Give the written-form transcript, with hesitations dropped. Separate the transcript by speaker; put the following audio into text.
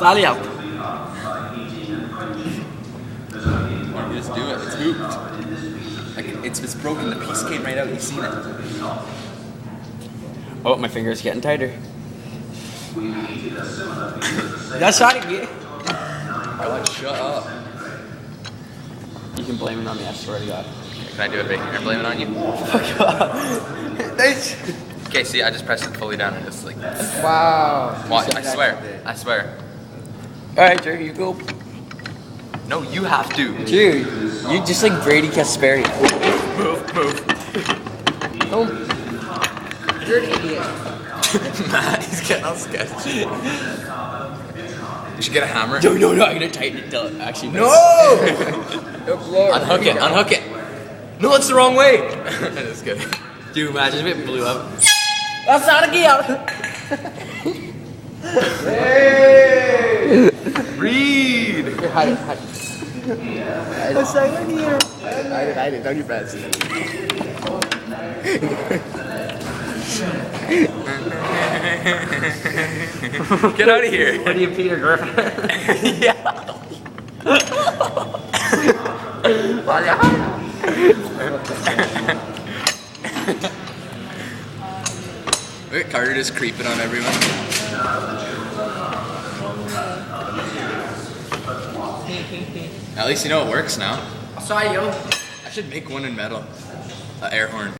Speaker 1: Sally out.
Speaker 2: You just do it. It's hooped. Like it's broken. The piece came right out. You've seen it.
Speaker 1: Oh, my finger's getting tighter. That's shot again.
Speaker 2: God, shut up.
Speaker 1: You can blame it on me, I swear to God.
Speaker 2: Can I do it right here and blame it on you?
Speaker 1: Fuck off.
Speaker 2: Okay, see, I just pressed it fully down and just like.
Speaker 1: Wow.
Speaker 2: Watch, I swear. I sweir.
Speaker 1: Alright, Jerry, you go.
Speaker 2: No, you have to.
Speaker 1: Dude, you just like Brady Kasperi.
Speaker 2: Move.
Speaker 1: Oh. You're an idiot.
Speaker 2: Matt, he's getting all sketchy. You should get a hammer.
Speaker 1: No, I'm gonna tighten it down. Actually,
Speaker 2: No! Unhook it. No, it's the wrong way. That's good.
Speaker 1: Dude, imagine if it blew up. That's not again.
Speaker 2: Hey! Read!
Speaker 1: Here, hide it. What's that right here? Hide it. On your best.
Speaker 2: Get out of here.
Speaker 1: What are you, Peter Griffin?
Speaker 2: Yeah. Look at Carter just creeping on everyone. At least you know it works now.
Speaker 1: Sorry, yo.
Speaker 2: I should make one in metal. An air horn.